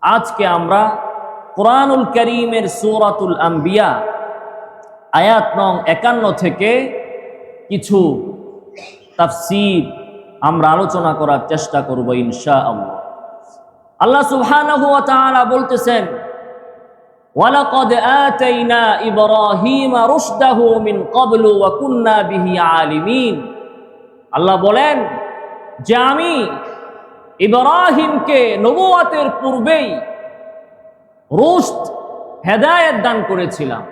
আজকে আমরা কুরআনুল কারীমের সূরাতুল আম্বিয়া আয়াত নং 51 থেকে কিছু তাফসীর আমরা আলোচনা করার চেষ্টা করব ইনশাআল্লাহ। আল্লাহ সুবহানাহু ওয়া তাআলা বলতেছেন, ওয়ালাকাদ আতাইনা ইব্রাহিমা রুশদাহু মিন ক্বাবলু ওয়া কুন্না বিহি আলিমিন। আল্লাহ বলেন যে আমি ইব্রাহিমকে নবুয়তের পূর্বেই রুশদ হেদায়েত দান করেছিলাম।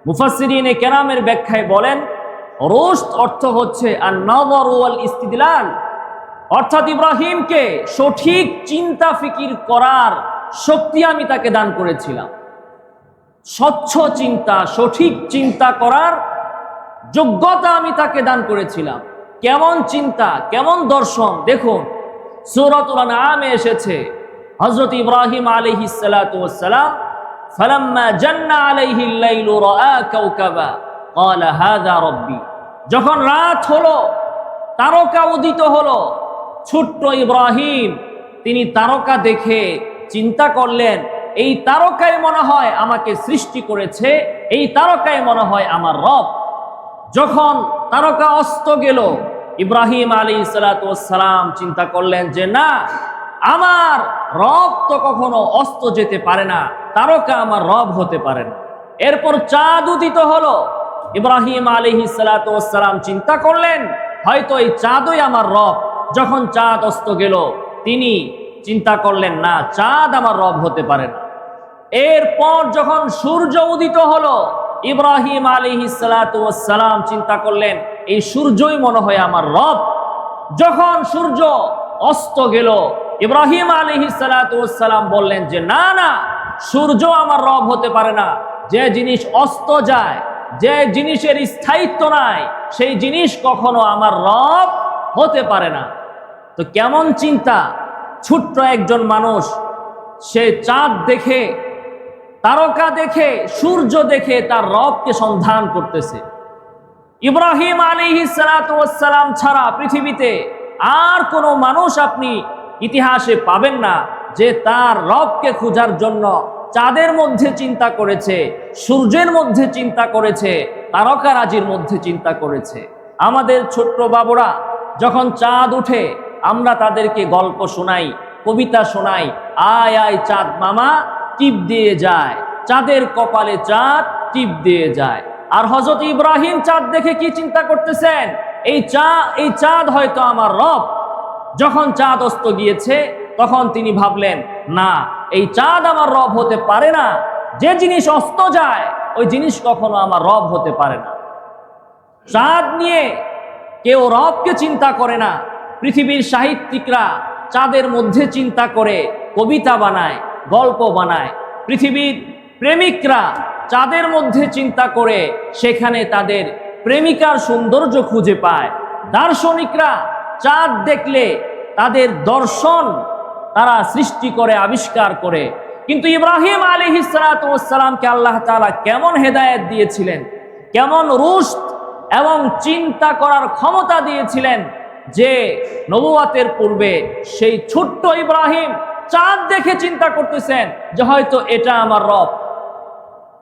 মুফাসসিরিনে কেরামের ব্যাখ্যায় বলেন রুশদ অর্থ হচ্ছে আন-নাযর ওয়াল ইস্তিদলাল, অর্থাৎ ইব্রাহিমকে সঠিক চিন্তা ফিকির করার শক্তি আমি তাকে দান করেছিলাম। স্বচ্ছ চিন্তা, সঠিক চিন্তা করার যোগ্যতা আমি তাকে দান করেছিলাম। কেমন চিন্তা, কেমন দর্শন দেখুন, সূরাতুল আনআমে এসেছে হযরত ইব্রাহিম আলাইহিস সালাতু ওয়াস সালাম ফালাম্মা জান্না আলাইহিল লাইলু রাআ কাওকাবা ক্বালা হাযা রাব্বি। যখন রাত হলো, তারকা উদিত হলো, ছোট্ট ইব্রাহিম তিনি তারকা দেখে চিন্তা করলেন এই তারকাই মনে হয় আমাকে সৃষ্টি করেছে, এই তারকাই মনে হয় আমার রব। যখন তারকা অস্ত গেল, ইব্রাহিম আলাইহিস সালাতু ওয়াস সালাম চিন্তা করলেন যে না, আমার রব তো কখনো অস্ত যেতে পারে না, তারকা আমার রব হতে পারে না। এরপর চাঁদ উদিত হলো, ইব্রাহিম আলাইহিস সালাতু ওয়াস সালাম চিন্তা করলেন হয়তো এই চাঁদই আমার রব। যখন চাঁদ অস্ত গেল, তিনি চিন্তা করলেন না, চাঁদ আমার রব হতে পারে না। এরপর যখন সূর্য উদিত হলো, ইব্রাহিম আলাইহিস সালাতু ওয়াস সালাম চিন্তা করলেন এই সূর্যই মনে হয় আমার রব। যখন সূর্য অস্ত গেল, ইব্রাহিম আলাইহিস সালাতু ওয়াস সালাম বললেন যে না না, সূর্য আমার রব হতে পারে না। যে জিনিস অস্ত যায়, যে জিনিসের স্থায়িত্ব নাই, সেই জিনিস কখনো আমার রব হতে পারে না। তো কেমন চিন্তা! ছোট্ট একজন মানুষ, সে চাঁদ দেখে, তারকা দেখে, সূর্য দেখে তার রবকে সন্ধান করতেছে। ইব্রাহিম আলাইহিস সালাতু ওয়াস সালাম ছাড়া পৃথিবীতে আর কোনো মানুষ আপনি ইতিহাসে পাবেন না যে তার রবকে খোঁজার জন্য চাঁদের মধ্যে চিন্তা করেছে, সূর্যের মধ্যে চিন্তা করেছে, তারকারাজির মধ্যে চিন্তা করেছে। আমাদের ছোট্ট বাবুরা যখন চাঁদ উঠে, আমরা তাদেরকে গল্প শোনাই, কবিতা শোনাই, আয় আয় চাঁদ মামা টিপ দিয়ে যায়, চাঁদের কপালে চাঁদ টিপ দিয়ে যায়। আর হযরত ইব্রাহিম চাঁদ দেখে কি চিন্তা করতেছেন, এই চাঁদ হয়তো আমার রব। যখন চাঁদ অস্ত গিয়েছে, তখন তিনি ভাবলেন না, এই চাঁদ আমার রব হতে পারে না। যে জিনিস অস্ত যায়, ওই জিনিস কখনো আমার রব হতে পারে না। চাঁদ নিয়ে কেউ রবকে চিন্তা করে না। পৃথিবীর সাহিত্যিকরা চাঁদের মধ্যে চিন্তা করে কবিতা বানায়, গল্প বানায়। পৃথিবীর প্রেমিকরা চাঁদের মধ্যে চিন্তা করে সেখানে তাদের প্রেমিকার সৌন্দর্য খুঁজে পায়। দার্শনিকরা চাঁদ দেখলে তাদের দর্শন তারা সৃষ্টি করে, আবিষ্কার করে। কিন্তু ইব্রাহিম আলাইহিস সালাতু ওয়াস সালামকে আল্লাহ তাআলা কেমন হেদায়েত দিয়েছিলেন, কেমন রুশদ এবং চিন্তা করার ক্ষমতা দিয়েছিলেন যে নবুয়তের পূর্বে সেই ছোট্ট ইব্রাহিম চাঁদ দেখে চিন্তা করতেছেন যে হয়তো এটা আমার রব,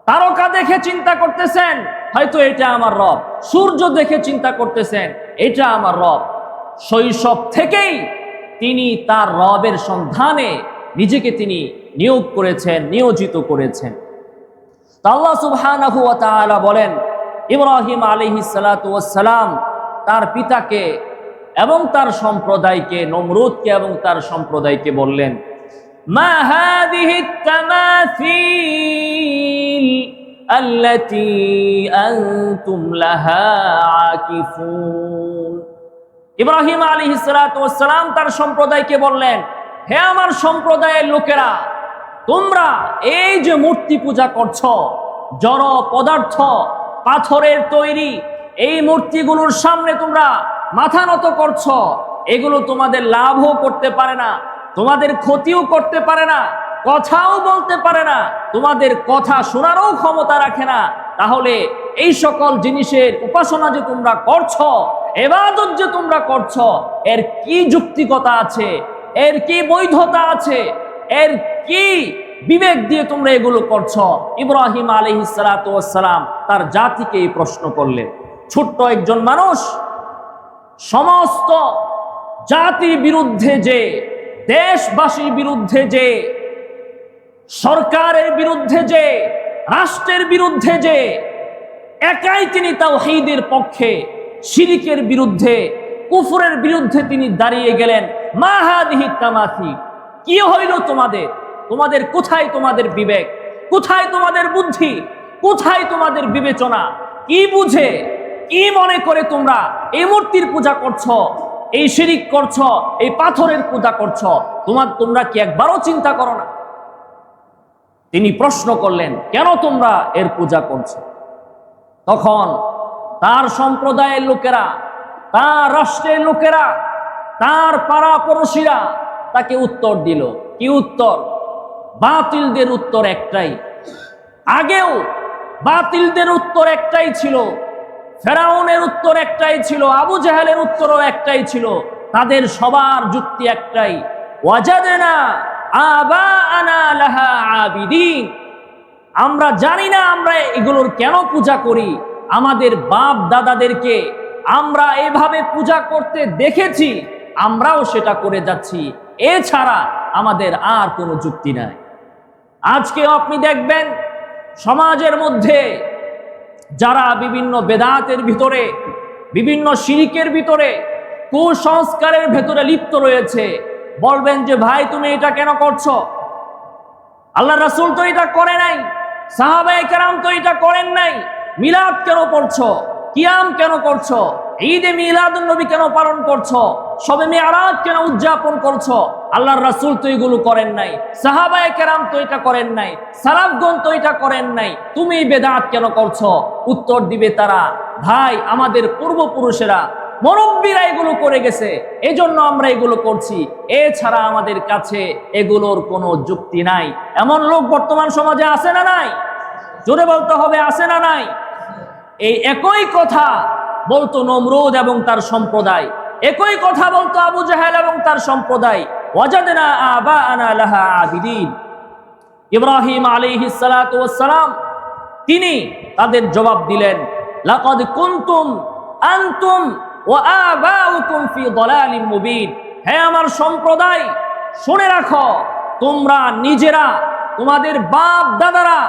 তারকা দেখে চিন্তা করতেছেন হয়তো এটা আমার রব, সূর্য দেখে চিন্তা করতেছেন এটা আমার রব। শৈশব থেকেই তিনি তার রবের সন্ধানে নিজেকে তিনি নিয়োগ করেছেন, নিয়োজিত করেছেন। আল্লাহ সুবহানাহু ওয়া তাআলা বলেন ইব্রাহিম আলাইহিস সালাতু ওয়াস সালাম তার পিতাকে এবং তার সম্প্রদায়কে, নমরুদকে এবং তার সম্প্রদায়কে বললেন, মা হাযিহিত তামাসিল আল্লাতী আনতুম লাহা আকিফুন। ইব্রাহিম আলাইহিস সালাতু ওয়াস সালাম তার সম্প্রদায়কে বললেন, হে আমার সম্প্রদায়ের লোকেরা, তোমরা এই যে মূর্তি পূজা করছো, জড় পদার্থ, পাথরের তৈরি এই মূর্তিগুলোর সামনে তোমরা মাথা নত করছো, এগুলো তোমাদের লাভও করতে পারে না, তোমাদের ক্ষতিও করতে পারে না, কথাও বলতে পারে না, তোমাদের কথা শোনারও ক্ষমতা রাখে না। তাহলে এই সকল জিনিসের উপাসনা যে তোমরা করছো, ইবাদত যে তোমরা করছো, এর কি যুক্তিকতা আছে, এর কি বৈধতা আছে, এর কি বিবেক দিয়ে তোমরা এগুলো করছো? ইব্রাহিম আলাইহিস সালাতু ওয়াস সালাম তার জাতিকে এই প্রশ্ন করলেন। ছোট্ট একজন মানুষ সমস্ত জাতির বিরুদ্ধে যে, দেশবাসীর বিরুদ্ধে যে, সরকারের বিরুদ্ধে যে, রাষ্ট্রের বিরুদ্ধে যে, একাই তিনি তাওহীদের পক্ষে, শিরকের বিরুদ্ধে, কুফরের বিরুদ্ধে তিনি দাঁড়িয়ে গেলেন। মা হাদিহি তামাথি, কি হইল তোমাদের? তোমাদের কোথায় তোমাদের বিবেক? কোথায় তোমাদের বুদ্ধি? কোথায় তোমাদের বিবেচনা? কি বুঝে, কি মনে করে তোমরা এই মূর্তির পূজা করছো, এই শিরিক করছো, এই পাথরের পূজা করছো? তোমরা কি একবারও চিন্তা করো না? তিনি প্রশ্ন করলেন, কেন তোমরা এর পূজা করছো? তখন তার সম্প্রদায়ের লোকেরা, তার রাষ্ট্রের লোকেরা, তার পাড়া পড়শিরা তাকে উত্তর দিল। কি উত্তর? বাতিলদের উত্তর একটাই। আগেও বাতিলদের উত্তর একটাই ছিল, ফেরাউনের উত্তর একটাই ছিল, আবু জাহেলের উত্তরও একটাই ছিল। তাদের সবার যুক্তি একটাই, ওয়াজাদনা আবাআনা লাহা আবিদিন। আমরা জানি না আমরা এগুলোর কেন পূজা করি, আমাদের বাপ দাদাদেরকে আমরা এভাবে পূজা করতে দেখেছি, আমরাও সেটা করে যাচ্ছি, এছাড়া আমাদের আর কোনো যুক্তি নাই। আজকে আপনি দেখবেন সমাজের মধ্যে যারা বিভিন্ন বেদাতের ভিতরে, বিভিন্ন শিরিকের ভিতরে, কুসংস্কারের ভেতরে লিপ্ত রয়েছে, বলবেন যে ভাই তুমি এটা কেন করছো? আল্লাহ রাসূল তো এটা করে নাই, সাহাবায়ে কেরাম তো এটা করেন নাই, মিলাদ কেন পড়ছো? কিয়াম কেন করছো? ঈদে মিলাদুন নবী কেন পালন করছো? শবে মিরাজ কেন উদযাপন করছো? আল্লাহর রাসূল তো এগুলো করেন নাই, সাহাবায়ে কেরাম তো এটা করেন নাই, সালাফগণ তো এটা করেন নাই, তুমি বেদাত কেন করছো? উত্তর দিবে তারা, ভাই আমাদের পূর্বপুরুষেরা, মুরব্বীরা এগুলো করে গেছে, এজন্য আমরা এগুলো করছি, এছাড়া আমাদের কাছে এগুলোর কোনো যুক্তি নাই। এমন লোক বর্তমান সমাজে আছে না নাই? জোরে বলতে হবে, আছে না নাই? এই একই কথা বলতো নমরুদ এবং তার সম্প্রদায়, একই কথা বলতো আবু জাহেল এবং তার সম্প্রদায়। ওয়াজাদনা আবাআনা লাহা আবিদিন। ইব্রাহিম আলাইহিস সালাতু ওয়াস সালাম তিনি তাদের জবাব দিলেন, লাকাদ কুনতুম আনতুম ওয়া আবাউকুম ফি দালালিম মুবিন। হে আমার সম্প্রদায়, শুনে রাখো, তোমরা নিজেরা, তোমাদের বাপ দাদারা,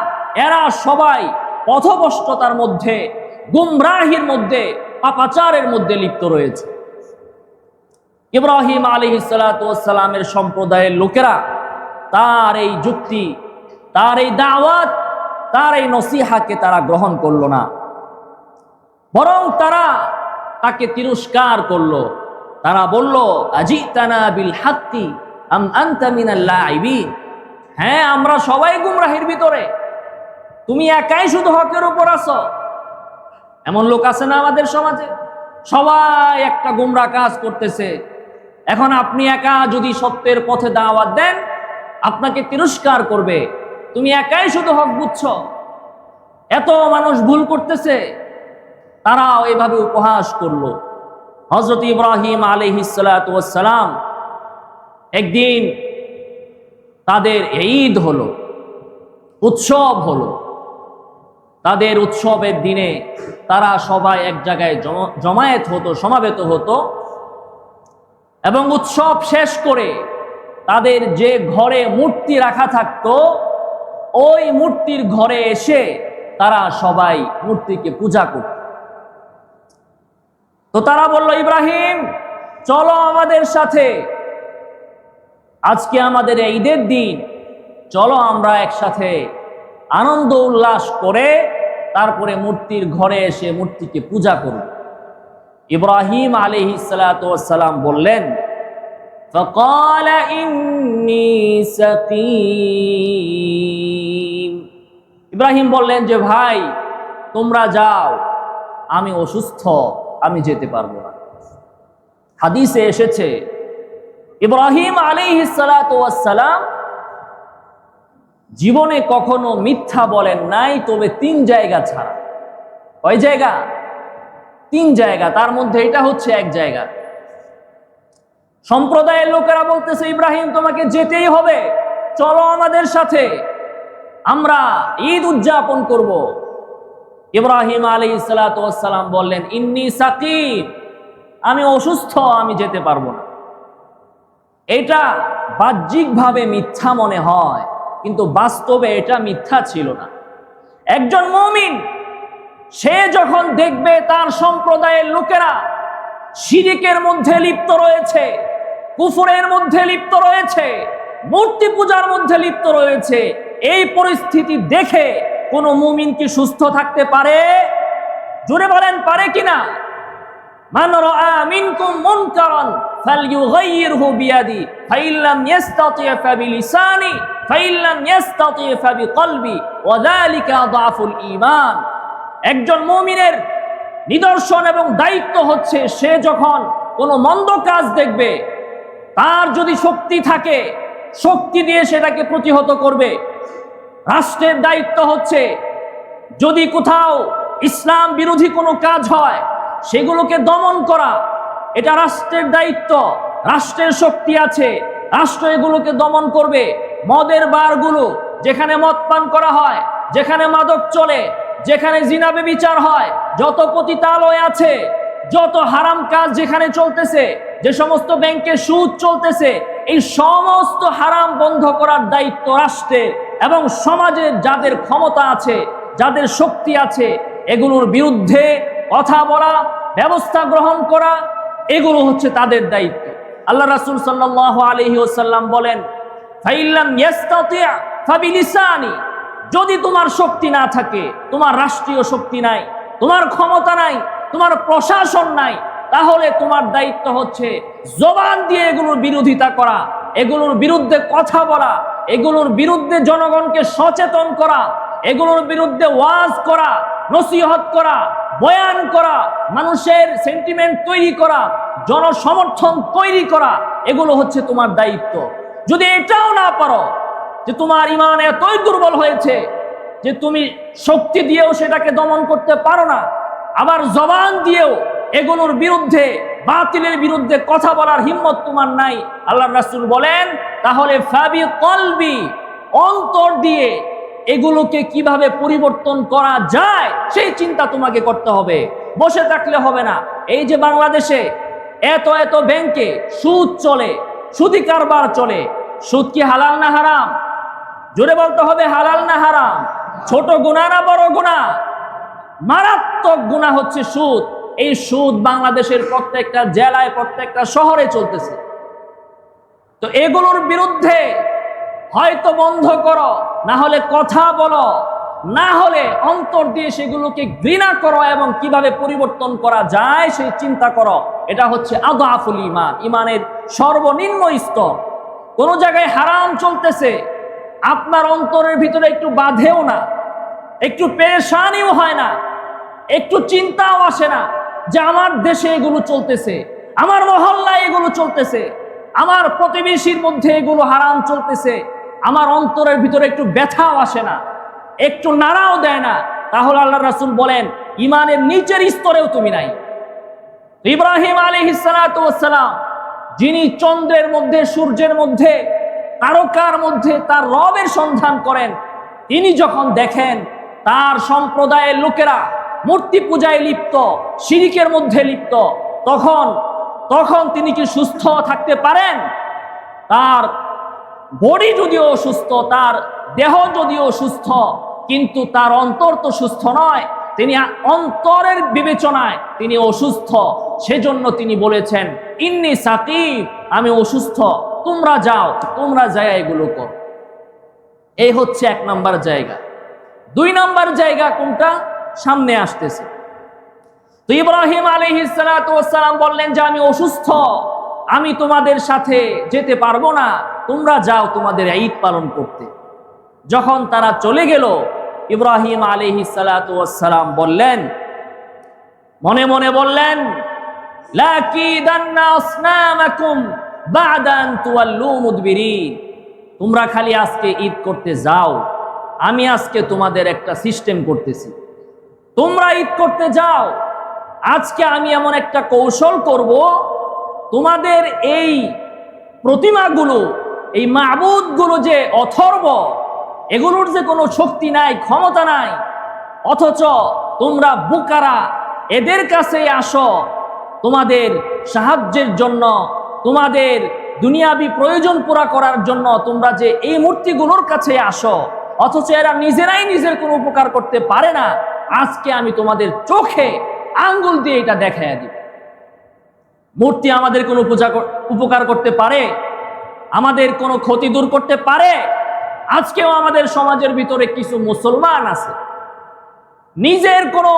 এরা সবাই পথভ্রষ্টতার মধ্যে, গুমরাহির মধ্যে, পাপাচারের মধ্যে লিপ্ত রয়েছে। ইব্রাহিম আলাইহিস সালাতু ওয়াস সালামের সম্প্রদায়ের লোকেরা তার এই যুক্তি, তার এই দাওয়াত, তার এই নসিহাকে তারা গ্রহণ করলো না, বরং তারা তাকে তিরস্কার করলো। তারা বলল, আজিতানা বিল হাক্কি আম আনতা মিনাল লাইবিন। হ্যাঁ, আমরা সবাই গুমরাহির ভিতরে, তুমি একাই শুধু হকের উপর আছো। এমন লোক আছে না আমাদের সমাজে? সবাই একটা গুমরা কাজ করতেছে, এখন আপনি একা যদি সত্যের পথে দাওয়াত দেন, আপনাকে তিরস্কার করবে, তুমি একাই শুধু হক বুঝছো, এত মানুষ ভুল করতেছে। তারাও এভাবে উপহাস করলো। হযরত ইব্রাহিম আলাইহিস সালাতু ওয়াস সালাম একদিন তাদের ঈদ হলো, উৎসব হলো। তাদের উৎসবের দিনে তারা সবাই এক জায়গায় জমায়েত হতো, সমাবেত হতো, এবং উৎসব শেষ করে তাদের যে ঘরে মূর্তি রাখা থাকতো, ওই মূর্তির ঘরে এসে তারা সবাই মূর্তিকে পূজা করত। তো তারা বলল, ইব্রাহিম চলো আমাদের সাথে, আজকে আমাদের ঈদের দিন, চলো আমরা একসাথে আনন্দ উল্লাস করে তারপরে মূর্তির ঘরে এসে মূর্তিকে পূজা করব। ইব্রাহিম আলাইহিস সালাতু ওয়াস সালাম বললেন, فقال إني سقيم। ইব্রাহিম বললেন যে ভাই তোমরা যাও, আমি অসুস্থ, আমি যেতে পারবো না। হাদিসে এসেছে ইব্রাহিম আলাইহিস সালাতু ওয়াস সালাম জীবনে কখনো মিথ্যা বলেন নাই, তবে 3 জায়গা ছাড়া। কয় জায়গা? 3 জায়গা, তার মধ্যে এটা হচ্ছে এক জায়গা। সম্প্রদায়ের লোকেরা বলতেছে, ইব্রাহিম তোমাকে যেতেই হবে, চলো আমাদের সাথে, আমরা ঈদ উদযাপন করব। ইব্রাহিম আলাইহিস সালাতু ওয়াস সালাম বললেন, ইন্নী সাকিম, আমি অসুস্থ, আমি যেতে পারবো না। এটা বাহ্যিকভাবে মিথ্যা মনে হয়, কিন্তু বাস্তবে এটা মিথ্যা ছিল না। একজন মুমিন সে যখন দেখবে তার সম্প্রদায়ের লোকেরা শিরিকের মধ্যে লিপ্ত রয়েছে, কুফরের মধ্যে লিপ্ত রয়েছে, মূর্তি পূজার মধ্যে লিপ্ত রয়েছে, এই পরিস্থিতি দেখে কোন মুমিন কি সুস্থ থাকতে পারে? জোরে বলেন, পারে কিনা? মান রাআ মিনকুম মুনকারান ফালইউগাইয়িরহু বিয়াদি ফাইন লাম ইস্তাতি' ফাবিলিসানি ফাইন লাম ইস্তাতি' ফাবিকলবি ওয়া যালিকা আযআফুল ঈমান। একজন মুমিনের নিদর্শন এবং দায়িত্ব হচ্ছে, সে যখন কোনো মন্দ কাজ দেখবে, তার যদি শক্তি থাকে, শক্তি দিয়ে সেটাকে প্রতিহত করবে। রাষ্ট্রের দায়িত্ব হচ্ছে, যদি কোথাও ইসলাম বিরোধী কোনো কাজ হয় সেগুলোকে দমন করা, এটা রাষ্ট্রের দায়িত্ব। রাষ্ট্রের শক্তি আছে, রাষ্ট্র এগুলোকে দমন করবে। মদের বারগুলো, যেখানে মদ পান করা হয়, যেখানে মাদক চলে, যেখানে জিনা ব্যভিচার হয়, যত পতিতালয় আছে, যত হারাম কাজ যেখানে চলতেছে, যে সমস্ত ব্যাংকে সুদ চলতেছে, এই সমস্ত হারাম বন্ধ করার দায়িত্ব রাষ্ট্রের এবং সমাজের যাদের ক্ষমতা আছে, যাদের শক্তি আছে, এগুলোর বিরুদ্ধে কথা বলা, ব্যবস্থা গ্রহণ করা, এগুলো হচ্ছে তাদের দায়িত্ব। আল্লাহ রাসূল সাল্লাল্লাহু আলাইহি ওয়াসাল্লাম বলেন, ফাইল্লাম ইয়াস্তাতি' ফাবিলিসানি, যদি তোমার শক্তি না থাকে, তোমার রাষ্ট্রীয় শক্তি নাই, তোমার ক্ষমতা নাই, তোমার প্রশাসন নাই, তাহলে তোমার দায়িত্ব হচ্ছে জবান দিয়ে এগুলোর বিরোধিতা করা, এগুলোর বিরুদ্ধে কথা বলা, এগুলোর বিরুদ্ধে জনগণকে সচেতন করা, এগুলোর বিরুদ্ধে ওয়াজ করা, নসিহত করা, বয়ান করা, মানুষের সেন্টিমেন্ট তৈরি করা, জনসমর্থন তৈরি করা, এগুলো হচ্ছে তোমার দায়িত্ব। যদি এটাও না পারো, যে তোমার ঈমান এতই দুর্বল হয়েছে যে তুমি শক্তি দিয়েও সেটাকে দমন করতে পারো না, আবার জবান দিয়েও এগুলোর বিরুদ্ধে, বাতিলের বিরুদ্ধে কথা বলার হিম্মত তোমার নাই, আল্লাহর রাসূল বলেন, তাহলে ফাবি কলবি, অন্তর দিয়ে এগুলোকে কিভাবে পরিবর্তন করা যায় সেই চিন্তা তোমাকে করতে হবে। বসে থাকলে হবে না। এই যে বাংলাদেশে এত এত ব্যাংকে সুদ চলে, সুদি কারবার চলে, সুদ কি হালাল না হারাম? জোরে বলতে হবে, হালাল না হারাম? ছোট গুনাহ না বড় গুনাহ? মারাত্মক গুনাহ হচ্ছে সুদ। এই সুদ বাংলাদেশের প্রত্যেকটা জেলায়, প্রত্যেকটা শহরে চলতেছে। তো এগুলোর বিরুদ্ধে হয়তো বন্ধ করো, না হলে কথা বলো, না হলে অন্তর দিয়ে সেগুলোকে ঘৃণা করো এবং কিভাবে পরিবর্তন করা যায় সেই চিন্তা করো। এটা হচ্ছে আযআফুল ঈমান, ঈমানের সর্বনিম্ন স্তর। কোন জায়গায় হারাম চলতেছে, আপনার অন্তরের ভিতরে একটু বাধেও না, একটু পেরেশানিও হয় না, একটু চিন্তাও আসে না যে আমার দেশে এগুলো চলতেছে, আমার মহল্লায় এগুলো চলতেছে, আমার প্রতিবেশীর মধ্যে এগুলো হারাম চলতেছে, আমার অন্তরের ভিতরে একটু ব্যথাও আসে না, একটু নাড়াও দেয় না, তাহলে আল্লাহর রাসূল বলেন ঈমানের নিচের স্তরেও তুমি নাই। ইব্রাহিম আলাইহিস সালাতু ওয়াস সালাম, যিনি চন্দ্রের মধ্যে, সূর্যের মধ্যে, তারকার মধ্যে তার রবের সন্ধান করেন, তিনি যখন দেখেন তার সম্প্রদায়ের লোকেরা মূর্তি পূজায় লিপ্ত, শিরিকের মধ্যে লিপ্ত, তখন তিনি কি সুস্থ থাকতে পারেন? তার বডি যদিও সুস্থ, তার দেহ যদিও সুস্থ, কিন্তু তার অন্তর তো সুস্থ নয়। তিনি অন্তরের বিবেচনায় তিনি অসুস্থ। সেজন্য তিনি বলেছেন, ইন্নী সাকিম, আমি অসুস্থ, তোমরা যাও, তোমরা যায় এগুলো কর। এই হচ্ছে 1 নম্বর জায়গা। 2 নম্বর জায়গা কোনটা? সামনে আসতেছে। তো ইব্রাহিম আলাইহিস সালাতু ওয়াস সালাম বললেন যে আমি অসুস্থ, আমি তোমাদের সাথে যেতে পারবো না, তোমরা যাও তোমাদের ঈদ পালন করতে। যখন তারা চলে গেল, ইব্রাহিম আলাইহিস সালাতু ওয়াস সালাম বললেন, মনে মনে বললেন, লাকিদান্না আসনামাকুম বা'দা আন তুওয়াল্লু মুদবিরিন, তোমরা খালি আজকে ঈদ করতে যাও, আমি আজকে তোমাদের একটা সিস্টেম করতেছি, তোমরা ঈদ করতে যাও। আজকে আমি এমন একটা কৌশল করব, তোমাদের এই প্রতিমাগুলো এই মাবুদ গুলো যে অথর্ব, এগুলোর যে কোনো শক্তি নাই, ক্ষমতা নাই, অথচ তোমরা বোকারা এদের কাছে আসো তোমাদের সাহায্যের জন্য, তোমাদের দুনিয়াবি প্রয়োজন পুরা করার জন্য তোমরা যে এই মূর্তিগুলোর কাছে আসো, অথচ এরা নিজেরাই নিজের কোনো উপকার করতে পারে না। আজকে আমি তোমাদের চোখে আঙ্গুল দিয়ে এটা দেখাইয়া দিব। মূর্তি আমাদের কোনো উপকার করতে পারে? আমাদের কোনো ক্ষতি দূর করতে পারে? আজকেও আমাদের সমাজের ভিতরে কিছু মুসলমান আছে নিজের কোনো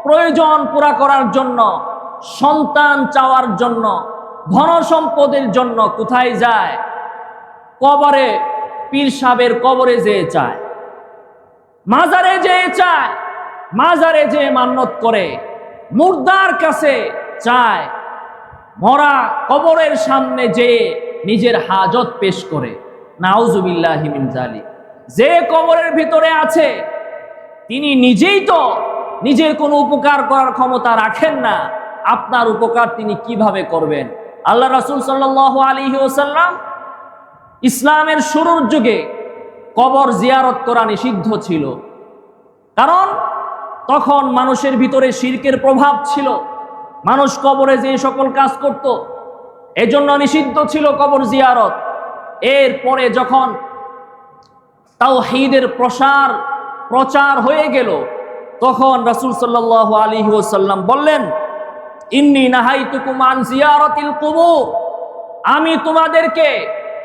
প্রয়োজন পুরা করার জন্য, সন্তান চাওয়ার জন্য, ধন সম্পদের জন্য কোথায় যায়? কবরে, পীর সাহেবের কবরে যেয়ে চায়, মাজারে যেয়ে চায়, মাজারে যেয়ে মান্নত করে, মুর্দার কাছে চায়, মরা কবরের সামনে যেয়ে নিজের হাজত পেশ করে। নাউজুবিল্লাহি মিন যালিক। যে কবরের ভিতরে আছে তিনি নিজেই তো নিজের কোনো উপকার করার ক্ষমতা রাখেন না, আপনার উপকার তিনি কিভাবে করবেন? আল্লাহ রাসূল সাল্লাল্লাহু আলাইহি ওয়াসাল্লাম ইসলামের শুরুর যুগে কবর জিয়ারত করা নিষিদ্ধ ছিল, কারণ তখন মানুষের ভিতরে শিরকের প্রভাব ছিল, মানুষ কবরে যে সকল কাজ করত, এজন্য নিষিদ্ধ ছিল কবর জিয়ারত। এরপরে যখন তাওহীদের প্রচার হয়ে গেল, তখন রাসূল সাল্লাল্লাহু আলাইহি ওয়াসাল্লাম বললেন, ইন্নী নাহাইতুকুম আন জিয়ারাতিল কুবুর, আমি তোমাদেরকে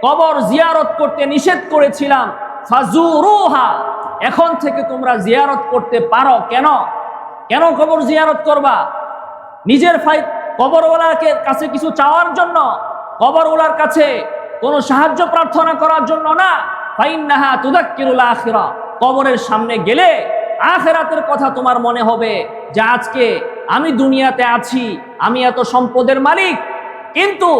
কবর জিয়ারত করতে নিষেধ করেছিলাম, ফাজুরুহা, এখন থেকে তোমরা জিয়ারত করতে পারো। কেন কেন কবর জিয়ারত করবা? নিজের কবরওয়ালার কাছে কিছু চাওয়ার জন্য, কবরওয়ালার কাছে কোনো সাহায্য প্রার্থনা করার জন্য না। ফাইন্নাহা তুযাক্কিরুল আখিরা, কবরের সামনে গেলে আখিরাতের কথা তোমার মনে হবে যে আজকে আমি দুনিয়াতে আছি, আমি এত সম্পদের মালিক, কিন্তু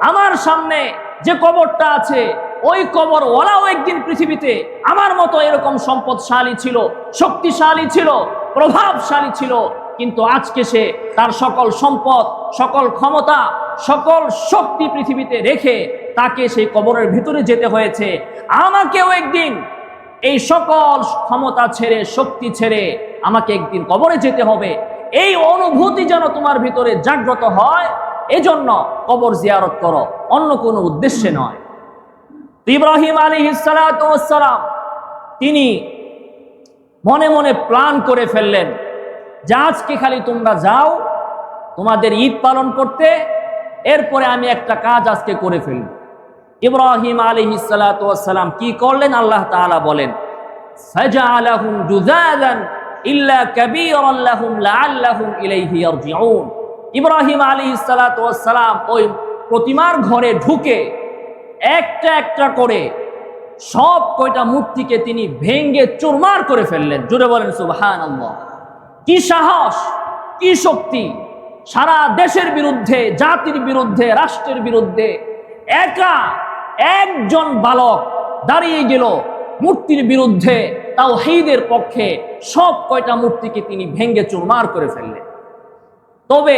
আমার সামনে যে কবরটা আছে ওই কবরওয়ালাও একদিন পৃথিবীতে আমার মতো এরকম সম্পদশালী ছিল, শক্তিশালী ছিল, প্রভাবশালী ছিল, কিন্তু আজকে সে তার সকল সম্পদ, সকল ক্ষমতা, সকল শক্তি পৃথিবীতে রেখে তাকে সেই কবরের ভিতরে যেতে হয়েছে। আমাকেও একদিন এই সকল ক্ষমতা ছেড়ে, শক্তি ছেড়ে আমাকে একদিন কবরে যেতে হবে। এই অনুভূতি যেন তোমার ভিতরে জাগ্রত হয়, এজন্য কবর জিয়ারত করো, অন্য কোনো উদ্দেশ্যে নয়। ইব্রাহিম আলাইহিস সালাতু ওয়াস সালাম তিনি মনে মনে প্ল্যান করে ফেললেন যে আজকে খালি তোমরা যাও তোমাদের ঈদ পালন করতে, এরপরে আমি একটা কাজ আজকে করে ফেলব। ইব্রাহিম আলাইহিস সালাতু ওয়াস সালাম কি করলেন? আল্লাহ তাআলা বলেন, ফাজআলাহুম জুযাযান ইল্লা কাবীরান লাহুম লাআল্লাহুম ইলাইহি ইয়ারজিউন। ইব্রাহিম আলাইহিস সালাতু ওয়াস সালাম ওই প্রতিমার ঘরে ঢুকে একটা একটা করে সব কয়টা মূর্তিকে তিনি ভেঙ্গে চুরমার করে ফেললেন। জোরে বলেন সুবহানাল্লাহ। কি সাহস, কি শক্তি! সারা দেশের বিরুদ্ধে, জাতির বিরুদ্ধে, রাষ্ট্রের বিরুদ্ধে একা একজন বালক দাঁড়িয়ে গেল মূর্তির বিরুদ্ধে, তাওহীদের পক্ষে সব কয়টা মূর্তিকে তিনি ভেঙ্গে চুরমার করে ফেললেন। তবে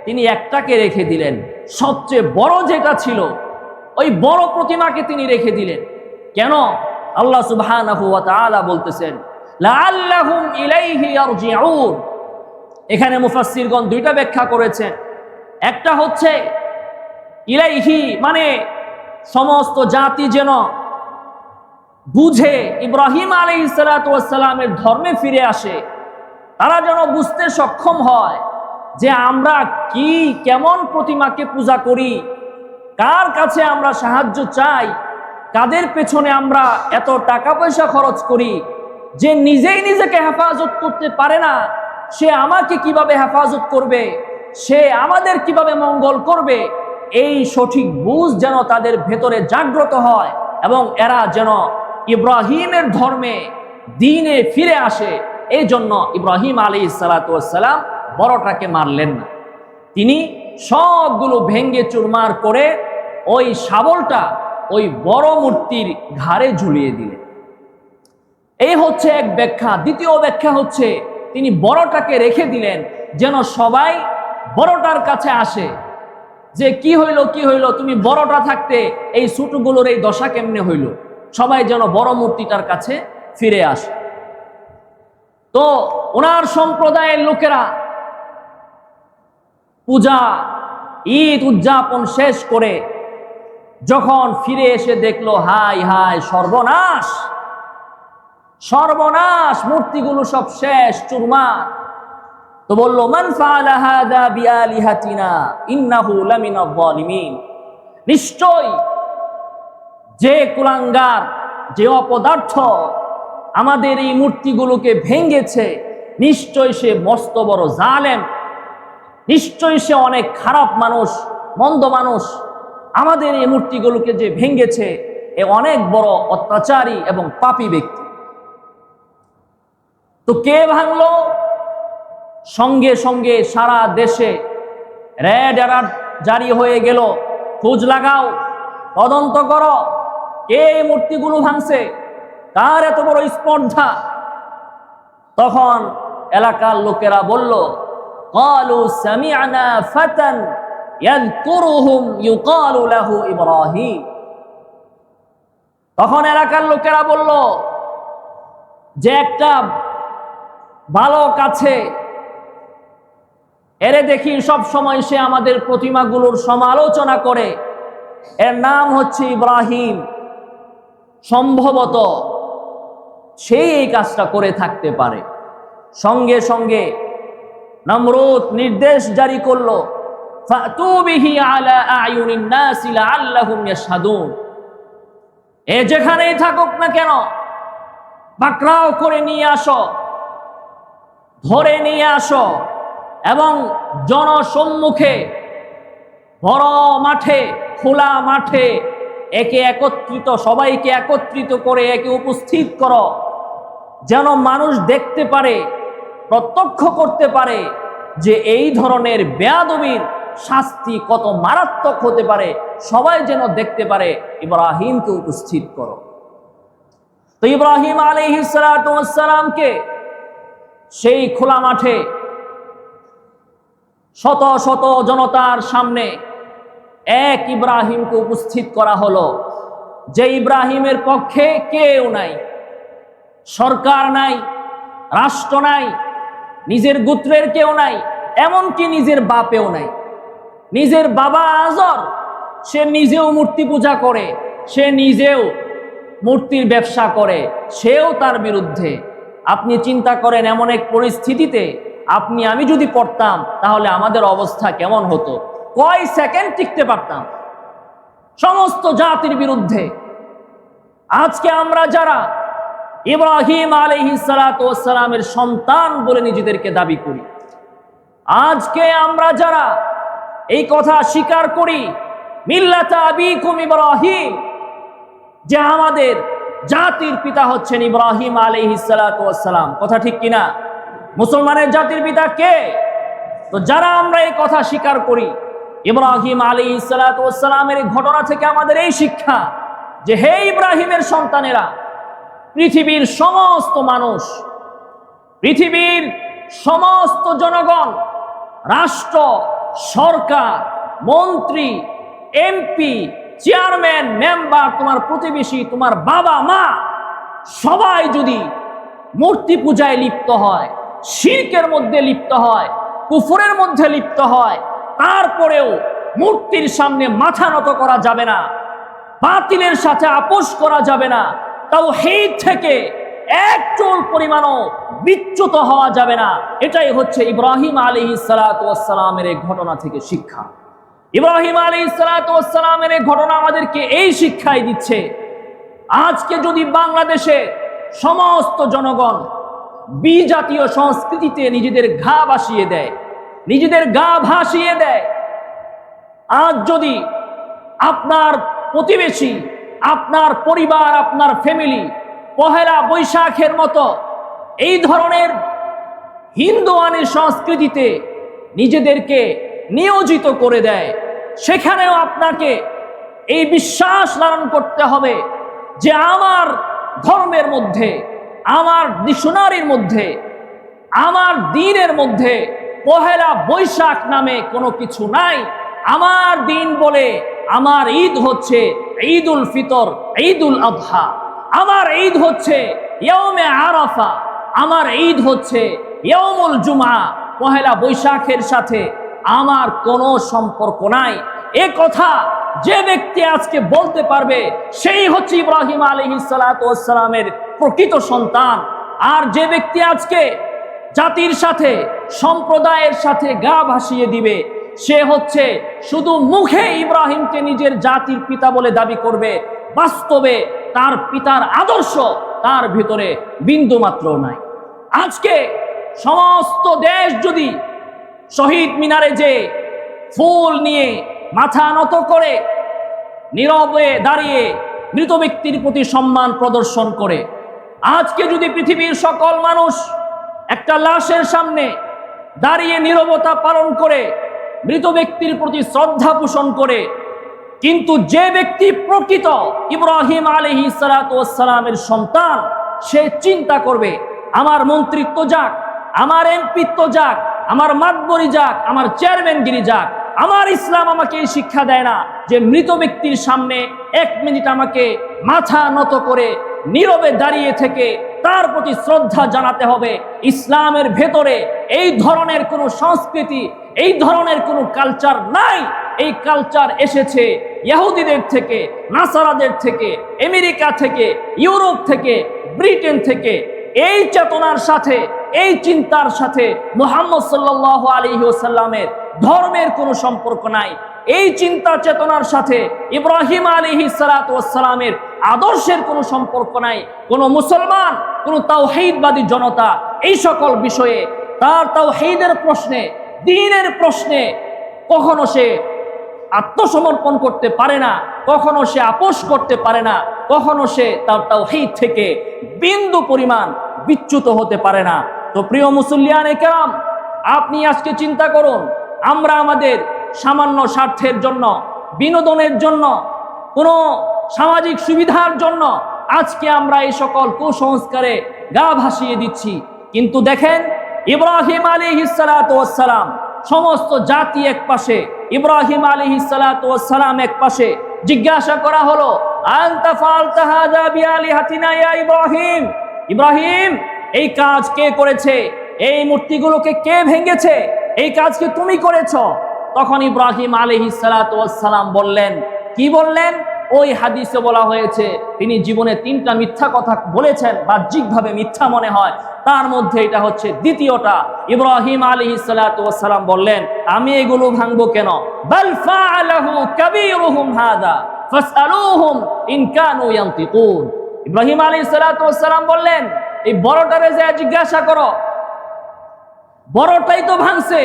তিনি একটাকে রেখে দিলেন, সবচেয়ে বড় যেটা ছিল ওই বড় প্রতিমাকে তিনি রেখে দিলেন। কেন? আল্লাহ সুবহানাহু ওয়া তাআলা বলতেছেন, লাআল্লাহুম ইলাইহি ইয়ারজিউন। এখানে মুফাসসিরগণ দুইটা ব্যাখ্যা করেছেন। একটা হচ্ছে ইলাইহি মানে সমস্ত জাতি যেন বুঝে ইব্রাহিম আলাইহিস সালাতু ওয়াস সালামের ধর্মে ফিরে আসে, তারা যেন বুঝতে সক্ষম হয় যে আমরা কি কেমন প্রতিমাকে পূজা করি, কার কাছে আমরা সাহায্য চাই, কাদের পেছনে আমরা এত টাকা পয়সা খরচ করি। যে নিজেই নিজেকে হেফাজত করতে পারে না, সে আমাকে কিভাবে হেফাজত করবে, সে আমাদের কিভাবে মঙ্গল করবে, এই সঠিক বুঝ যেন তাদের ভেতরে জাগ্রত হয় এবং এরা যেন ইব্রাহিমের ধর্মে, দ্বীনে ফিরে আসে। এই জন্য ইব্রাহিম আলাইহিস সালাতু ওয়াস সালাম বড়টাকে মারলেন না, তিনি সবগুলো ভেঙ্গে চুরমার করে ওই শাবলটা ওই বড় মূর্তির ঘাড়ে ঝুলিয়ে দিলেন। এই হচ্ছে এক ব্যাখ্যা। দ্বিতীয় ব্যাখ্যা হচ্ছে তিনি বড়টাকে রেখে দিলেন যেন সবাই বড়টার কাছে আসে। যে কি হইল, তুমি বড়টা থাকতে এই ছোটগুলোর এই দশা কেমনে হইল। সবাই যেন বড় মূর্তিটার কাছে ফিরে আসে। তো ওনার সম্প্রদায়ের লোকেরা পূজা ঈদ উদযাপন শেষ করে যখন ফিরে এসে দেখলো, হাই হাই সর্বনাশ, সর্বনাশ, মূর্তিগুলো সব শেষ, চুরমার। তো বলল, মান ফাআলা হাযা বিআলিহাতিনা ইন্নাহু লামিনাল যালিমিন, নিশ্চয় যে কুলাঙ্গার, যে অপদার্থ আমাদের এই মূর্তিগুলোকে ভেঙেছে, নিশ্চয় সে মস্ত বড় জালেম, নিশ্চয় সে অনেক খারাপ মানুষ, মন্দ মানুষ। আমাদের এই মূর্তিগুলোকে যে ভেঙেছে এ অনেক বড় অত্যাচারী এবং পাপী ব্যক্তি। তো কে ভাঙলো? সঙ্গে সঙ্গে সারা দেশে রেড অ্যালার্ট জারি হয়ে গেল, খোঁজ লাগাও, তদন্ত করো, কে এই মূর্তিগুলো ভাঙছে, কার এত বড় স্পর্ধা। তখন এলাকার লোকেরা বলল, ক্বালু সামি'না ফাতান ইয়াযকুরুহুম ইউকালু লাহু ইব্রাহিম। তখন এলাকার লোকেরা বলল যে একটা বালক আছে, এরে দেখি সব সময় সে আমাদের প্রতিমাগুলোর সমালোচনা করে, এর নাম হচ্ছে ইব্রাহিম, সম্ভবত সেই এই কাজটা করে থাকতে পারে। সঙ্গে সঙ্গে নমরুদ নির্দেশ জারি করলো, ফাতু বিহি আলা আয়ুনিন নাস লাআল্লাহুম ইয়াশহাদুন। এ যেখানেই থাকুক না কেন, পাকড়াও করে নিয়ে আসো, ধরে নিয়ে আসো, এবং জনসম্মুখে বড় মাঠে, খোলা মাঠে একে একত্রিত, সবাইকে একত্রিত করে একে উপস্থিত করো, যেন মানুষ দেখতে পারে, প্রত্যক্ষ করতে পারে যে এই ধরনের বেয়াদবির শাস্তি কত মারাত্মক হতে পারে। সবাই যেন দেখতে পারে, ইব্রাহিমকে উপস্থিত করো। তো ইব্রাহিম আলাইহিস সালাতু ওয়াস সালামকে সেই খোলা মাঠে শত শত জনতার সামনে এক ইব্রাহিমকে উপস্থিত করা হলো, যে ইব্রাহিমের পক্ষে কেউ নাই, সরকার নাই, রাষ্ট্র নাই, নিজের গোত্রের কেউ নাই, এমনকি নিজের বাপেও নাই। নিজের বাবা আজর, সে নিজেও মূর্তি পূজা করে, সে নিজেও মূর্তির ব্যবসা করে, সেও তার বিরুদ্ধে। আপনি চিন্তা করেন, এমন এক পরিস্থিতিতে আপনি আমি যদি পড়তাম তাহলে আমাদের অবস্থা কেমন হতো, কয় সেকেন্ড টিকতে পারতাম সমস্ত জাতির বিরুদ্ধে। আজকে আমরা যারা ইব্রাহিম আলাইহিস সালাতু ওয়াস সালামের সন্তান বলে নিজেদেরকে দাবি করি, আজকে আমরা যারা এই কথা স্বীকার করি, মিল্লাতা আবিকুম ইব্রাহিম, যে আমাদের জাতির পিতা হচ্ছেন ইব্রাহিম আলাইহিস সালাতু ওয়াস সালাম, কথা ঠিক কিনা? মুসলমানের জাতির পিতা কে? তো যারা আমরা এই কথা স্বীকার করি, ইব্রাহিম আলাইহিস সালাতু ওয়াস সালামের এই ঘটনা থেকে আমাদের এই শিক্ষা যে হে ইব্রাহিমের সন্তানেরা, পৃথিবীর সমস্ত মানুষ, পৃথিবীর সমস্ত জনগণ, রাষ্ট্র, সরকার, মন্ত্রী, এমপি, চেয়ারম্যান, মেম্বার, তোমার প্রতিবেশী, তোমার বাবা মা, সবাই যদি মূর্তি পূজায় লিপ্ত হয়, শিরকের মধ্যে লিপ্ত হয়, কুফরের মধ্যে লিপ্ত হয়, তারপরেও মূর্তির সামনে মাথা নত করা যাবে না, বাতিলের সাথে আপোষ করা যাবে না, তাওহীদ থেকে এক চুল পরিমাণও বিচ্যুত হওয়া যাবে না। এটাই হচ্ছে ইব্রাহিম আলাইহিস সালাতু ওয়াস সালামের এই ঘটনা থেকে শিক্ষা। ইব্রাহিম আলাইহিস সালাতু ওয়াস সালামের এই ঘটনা আমাদেরকে এই শিক্ষাই দিচ্ছে, আজকে যদি বাংলাদেশে সমস্ত জনগণ বিজাতীয় সংস্কৃতিতে নিজেদের ঘা ভাসিয়ে দেয়, নিজেদের গা ভাসিয়ে দেয়, আজ যদি আপনার প্রতিবেশী, আপনার পরিবার, আপনার ফ্যামিলি পহেলা বৈশাখের মতো এই ধরনের হিন্দুয়ানি সংস্কৃতিতে নিজেদেরকে নিয়োজিত করে দেয়, সেখানেও আপনাকে এই বিশ্বাস লালন করতে হবে যে আমার ধর্মের মধ্যে, আমার ডিকশনারির মধ্যে, আমার দ্বীনের মধ্যে পহেলা বৈশাখ নামে কোনো কিছু নাই। আমার দিন বলে আমার ঈদ হচ্ছে ঈদুল ফিতর, ঈদুল আযহা। আমার ঈদ হচ্ছে ইয়াউমে আরাফা। আমার ঈদ হচ্ছে ইয়াউমুল জুমআ। পহেলা বৈশাখের সাথে আমার কোনো সম্পর্ক নাই। এ কথা যে ব্যক্তি আজকে বলতে পারবে সেই হচ্ছে ইব্রাহিম আলাইহিস সালাতু ওয়াস সালামের প্রকৃত সন্তান। আর যে ব্যক্তি আজকে জাতির সাথে সম্প্রদায়ের সাথে গা ভাসিয়ে দিবে সে হচ্ছে শুধু মুখে ইব্রাহিমকে নিজের জাতির পিতা বলে দাবি করবে, বাস্তবে তার পিতার আদর্শ তার ভিতরে বিন্দু মাত্র নাই। আজকে সমস্ত দেশ যদি শহীদ মিনারে যে ফুল নিয়ে মাথা নত করে নীরবে দাঁড়িয়ে মৃত ব্যক্তির প্রতি সম্মান প্রদর্শন করে, আজকে যদি পৃথিবীর সকল মানুষ একটা লাশের সামনে দাঁড়িয়ে নীরবতা পালন করে মৃত ব্যক্তির প্রতি শ্রদ্ধা পোষণ করে, কিন্তু যে ব্যক্তি প্রকৃত ইব্রাহিম আলাইহিস সালাতু ওয়াস সালামের সন্তান সে চিন্তা করবে আমার মন্ত্রিত্ব যাক, আমার এমপিত্ব যাক, আমার মাতবরি যাক, আমার চেয়ারম্যানগিরি যাক, আমার ইসলাম আমাকে এই শিক্ষা দেয় না যে মৃত ব্যক্তির সামনে 1 মিনিট আমাকে মাথা নত করে নীরবে দাঁড়িয়ে থেকে তার প্রতি শ্রদ্ধা জানাতে হবে। ইসলামের ভেতরে এই ধরনের কোনো সংস্কৃতি, এই ধরনের কোনো কালচার নাই। এই কালচার এসেছে ইহুদিদের থেকে, নাসারাদের থেকে, আমেরিকা থেকে, ইউরোপ থেকে, ব্রিটেন থেকে। এই চেতনার সাথে, এই চিন্তার সাথে মুহাম্মদ সাল্লাল্লাহু আলাইহি ওয়াসাল্লামের ধর্মের কোনো সম্পর্ক নাই। এই চিন্তা চেতনার সাথে ইব্রাহিম আলাইহিস সালাতু ওয়াস সালামের আদর্শের কোনো সম্পর্ক নাই। কোনো মুসলমান, কোনো তাওহীদবাদী জনতা এই সকল বিষয়ে তার তাওহীদের প্রশ্নে, দ্বীনের প্রশ্নে কখনো সে আত্মসমর্পণ করতে পারে না, কখনো সে আপোষ করতে পারে না, কখনো সে তার তাওহীদ থেকে বিন্দু পরিমাণ বিচ্যুত হতে পারে না। তো প্রিয় মুসল্লিয়ানে কেরাম, আপনি আজকে চিন্তা করুন, আমরা আমাদের সামান্য স্বার্থের জন্য, বিনোদনের জন্য, কোনো সামাজিক সুবিধার জন্য আজকে আমরা এই সকল কুসংস্কারে গা ভাসিয়ে দিচ্ছি। কিন্তু দেখেন ইব্রাহিম আলাইহিস সালাতু ওয়াস সালাম, সমস্ত জাতি এক পাশে, ইব্রাহিম আলাইহিস সালাতু ওয়াস সালাম এক পাশে। জিজ্ঞাসা করা হলো আনতা ফাআলতা হাযা বিআলিহাতিনা ইয়া ইব্রাহিম, ইব্রাহিম এই কাজ কে করেছে? এই মূর্তিগুলোকে কে ভেঙেছে? এই কাজ কি তুমি করেছো? তখন ইব্রাহিম আলাইহিস সালাতু ওয়াস সালাম বললেন, কি বললেন? ওই হাদিসে বলা হয়েছে তিনি জীবনে 3টা মিথ্যা কথা বলেছেন, বাহ্যিকভাবে মিথ্যা মনে হয়, তার মধ্যে এটা হচ্ছে দ্বিতীয়টা। ইব্রাহিম আলাইহিস সালাতু ওয়াস সালাম বললেন, আমি এগুলো ভাঙবো কেন? বাল ফাআলাহু কাবীরুহুম হাযা ফাসআলুহুম ইন কানু ইয়ানতিকুন। ইব্রাহিম আলাইহিস সালাতু ওয়াস সালাম বললেন, এই বড়টারে যে জিজ্ঞাসা করো, বড়টাই তো ভাঙছে।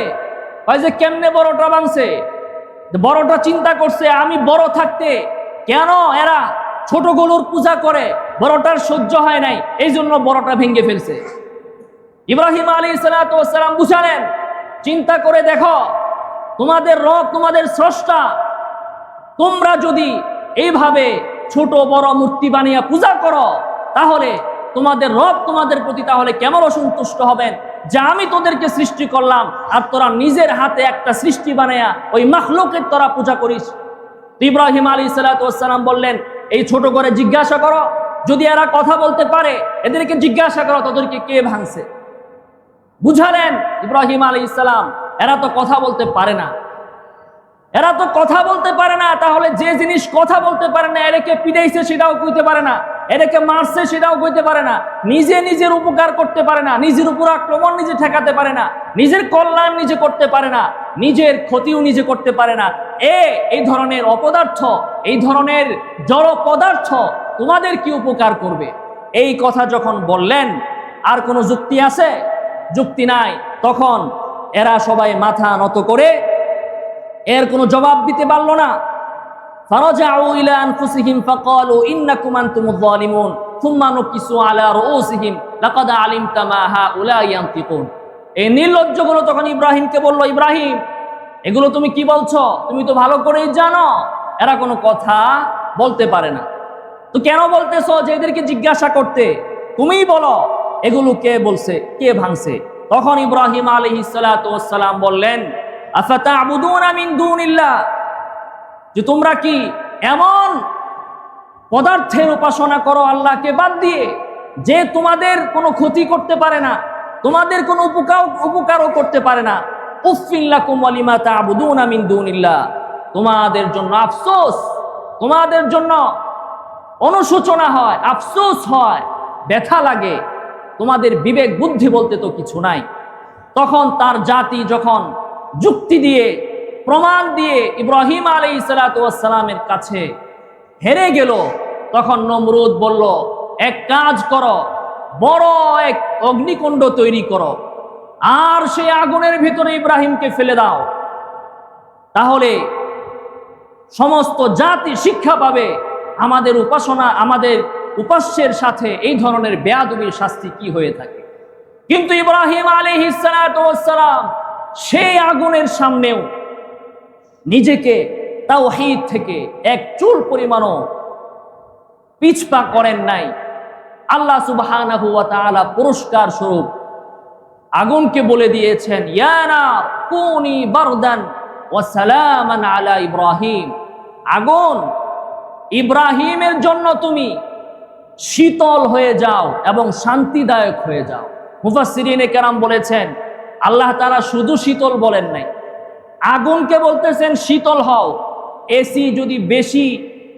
ওই যে কেমনে বড়টা ভাঙছে? বড়টা চিন্তা করছে আমি বড় থাকতে কেন এরা ছোটগুলোর পূজা করে, বড়টার সহ্য হয় নাই, এই জন্য বড়টা ভেঙে ফেলছে। ইব্রাহিম আলাইহিস সালাতু ওয়াস সালাম বুঝালেন, চিন্তা করে দেখো, তোমাদের রব, তোমাদের স্রষ্টা, তোমরা যদি এইভাবে ছোট বড় মূর্তি বানিয়ে পূজা করো তাহলে তোমাদের রব তোমাদের প্রতি তাহলে কেমন অসন্তুষ্ট হবেন যে আমি তোদেরকে সৃষ্টি করলাম আর তোরা নিজের হাতে একটা সৃষ্টি বানায়া ওই মাখলুকের তোরা পূজা করিস। ইব্রাহিম আলাইহিস সালাতু ওয়াস সালাম বললেন, এই ছোট করে জিজ্ঞাসা করো, যদি এরা কথা বলতে পারে এদেরকে জিজ্ঞাসা করো তাদেরকে কে ভাঙছে। বুঝালেন ইব্রাহিম আলাইহিস সালাম, এরা তো কথা বলতে পারে না, এরা তো কথা বলতে পারে না, তাহলে যে জিনিস কথা বলতে পারে না এটাকে পিটাইছে সেটাও কইতে পারে না, এটাকে মারছে সেটাও কইতে পারে না, নিজে নিজের উপকার করতে পারে না, নিজের উপর আক্রমণ নিজে ঠেকাতে পারে না, নিজের কল্যাণ নিজে করতে পারে না, নিজের ক্ষতিও নিজে করতে পারে না, এই ধরনের অপদার্থ, এই ধরনের জড় পদার্থ তোমাদের কি উপকার করবে? এই কথা যখন বললেন, আর কোনো যুক্তি আছে? যুক্তি নাই। তখন এরা সবাই মাথা নত করে এর কোনো জবাব দিতে পারল না। ফারাজাউ ইলা আনফুসিহিম ফাকালু ইন্নাকুম আনতুমুয যালিমুন সুম্মা নুকিসু আলা রুউসিহিম লাকাদ আলিমতা মা হাউলা ইয়ানতিকুন। এই নির্লজ্জগুলো তখন ইব্রাহিমকে বলল, ইব্রাহিম এগুলো তুমি কি বলছো? তুমি তো ভালো করেই জানো এরা কোনো কথা বলতে পারে না, তো কেন বলতেছো যে এদেরকে জিজ্ঞাসা করতে? তুমিই বলো এগুলো কে বলছে, কে ভাঙছে? তখন ইব্রাহিম আলাইহিস সালাতু ওয়াস সালাম বললেন, আফাতা'বুদুনা মিন দুনিল্লাহ, যে তোমরা কি এমন পদার্থের উপাসনা করো আল্লাহকে বাদ দিয়ে, যে তোমাদের কোনো ক্ষতি করতে পারে না, তোমাদের কোনো উপকারও করতে পারে না। উফফিন লাকুম ওয়া লিমা তা'বুদুনা মিন দুনিল্লাহ, তোমাদের জন্য আফসোস, তোমাদের জন্য অনুশোচনা হয়, আফসোস হয়, ব্যথা লাগে, তোমাদের বিবেক বুদ্ধি বলতে তো কিছু নাই। তখন তার জাতি যখন যুক্তি দিয়ে প্রমাণ দিয়ে ইব্রাহিম আলাইহিস সালাতু ওয়াস সালামের কাছে হেরে গেল, তখন নমরুদ বলল, এক কাজ করো, বড় এক অগ্নিকুণ্ড তৈরি করো, আর সেই আগুনের ভিতরে ইব্রাহিমকে ফেলে দাও, তাহলে সমস্ত জাতি শিক্ষা পাবে আমাদের উপাসনা, আমাদের উপাস্যের সাথে এই ধরনের বেয়াদবির শাস্তি কি হয়ে থাকে। কিন্তু ইব্রাহিম আলাইহিস সালাতু ওয়াস সালাম সেই আগুনের সামনেও নিজেকে তাওহীদ থেকে এক চুল পরিমাণও পিছপা করেন নাই। আল্লাহ সুবহানাহু ওয়া তাআলা পুরস্কার স্বরূপ আগুনকে বলে দিয়েছেন, ইয়া নার কুনি বারদান ওয়া সালামান আলা ইব্রাহিম, আগুন ইব্রাহিমের জন্য তুমি শীতল হয়ে যাও এবং শান্তিদায়ক হয়ে যাও। মুফাসসিরিনে কেরাম বলেছেন, আল্লাহ তাআলা শুধু শীতল বলেন নাই, আগুনকে বলতেছেন শীতল হও। এসি যদি বেশি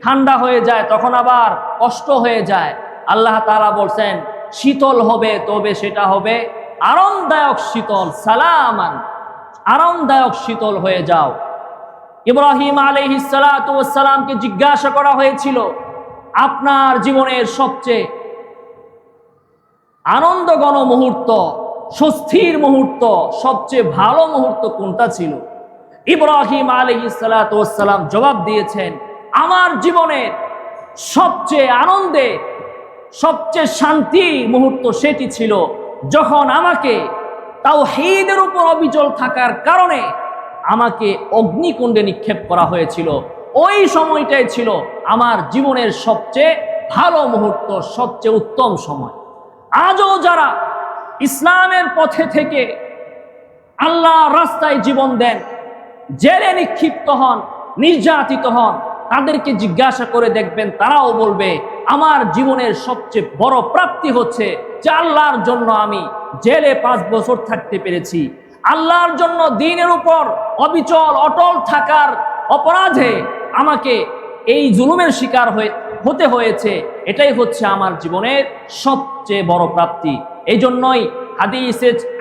ঠান্ডা হয়ে যায় তখন আবার কষ্ট হয়ে যায়। আল্লাহ তাআলা বলছেন শীতল হবে, তবে সেটা হবে আরামদায়ক শীতল, সালামান, আরামদায়ক শীতল হয়ে যাও। ইব্রাহিম আলাইহিস সালাতু ওয়াস সালামকে জিজ্ঞাসা করা হয়েছিল, আপনার জীবনের সবচেয়ে আনন্দঘন মুহূর্ত, স্বস্তির মুহূর্ত, সবচেয়ে ভালো মুহূর্ত কোনটা ছিল? ইব্রাহিম আলাইহিস সালাতু ওয়াস সালাম জবাব দিয়েছেন, আমার জীবনের সবচেয়ে আনন্দে, সবচেয়ে শান্তি মুহূর্ত সেটি ছিল যখন আমাকে তাওহীদের উপর অবিচল থাকার কারণে আমাকে অগ্নিকুণ্ডে নিক্ষেপ করা হয়েছিল। ওই সময়টাই ছিল আমার জীবনের সবচেয়ে ভালো মুহূর্ত, সবচেয়ে উত্তম সময়। আজও যারা ইসলামের পথে থেকে আল্লাহর রাস্তায় জীবন দেন, জেলে নিক্ষিপ্ত হন, নির্যাতিত হন, তাদেরকে জিজ্ঞাসা করে দেখবেন, তারাও বলবে আমার জীবনের সবচেয়ে বড় প্রাপ্তি হচ্ছে যে আল্লাহর জন্য আমি জেলে 5 বছর থাকতে পেরেছি। আল্লাহর জন্য দ্বীনের উপর অবিচল অটল থাকার অপরাধে আমাকে এই জুলুমের শিকার হতে হয়েছে, এটাই হচ্ছে আমার জীবনের সবচেয়ে বড় প্রাপ্তি। এই জন্যই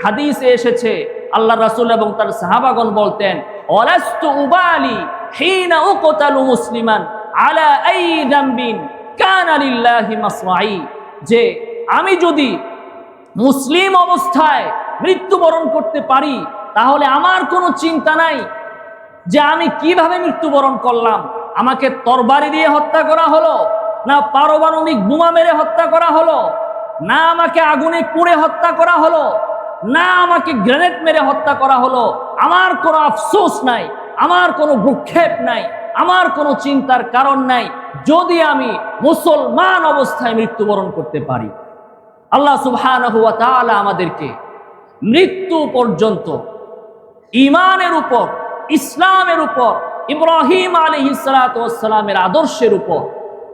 হাদিসে এসেছে, আল্লাহ রাসূল এবং তার সাহাবাগণ বলতেন, ওয়ালাস্তু উবালি হিনা উকতালু মুসলিমান আলা আই যামবিন কানা লিল্লাহি মাসরাই, যে আমি যদি মুসলিম অবস্থায় মৃত্যুবরণ করতে পারি তাহলে আমার কোনো চিন্তা নাই যে আমি কিভাবে মৃত্যুবরণ করলাম। আমাকে তরবারি দিয়ে হত্যা করা হলো, না পারমাণবিক বোমা মেরে হত্যা করা হলো, না আমাকে আগুনে পুড়ে হত্যা করা হলো, না আমাকে গ্রেনেড মেরে হত্যা করা হলো, আমার কোনো আফসোস নাই, আমার কোনো ভ্রুক্ষেপ নাই, আমার কোনো চিন্তার কারণ নাই যদি আমি মুসলমান অবস্থায় মৃত্যুবরণ করতে পারি। আল্লাহ সুবহানাহু ওয়া তাআলা আমাদেরকে মৃত্যু পর্যন্ত ঈমানের উপর, ইসলামের উপর, ইব্রাহিম আলাইহিস সালাতু ওয়াস সালামের আদর্শের উপর,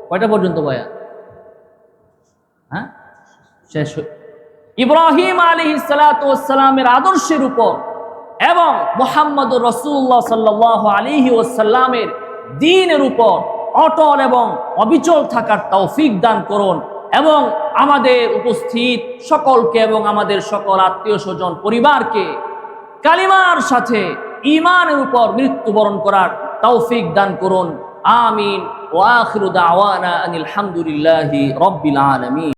কয়টা পর্যন্ত বয়ান? হ্যাঁ, শেষ। ইব্রাহিম আলাইহিস সালাতু ওয়াস সালামের আদর্শের উপর এবং মুহাম্মদুর রাসূলুল্লাহ সাল্লাল্লাহু আলাইহি ওয়াসাল্লামের দ্বীনের উপর অটল এবং অবিচল থাকার তৌফিক দান করুন, এবং আমাদের উপস্থিত সকলকে এবং আমাদের সকল আত্মীয় স্বজন পরিবারকে কালিমার সাথে ঈমানের উপর মৃত্যুবরণ করার তৌফিক দান করুন। আমিন। ওয়া আখিরু দাওয়ানা আনিল হামদুলিল্লাহি রাব্বিল আলামিন।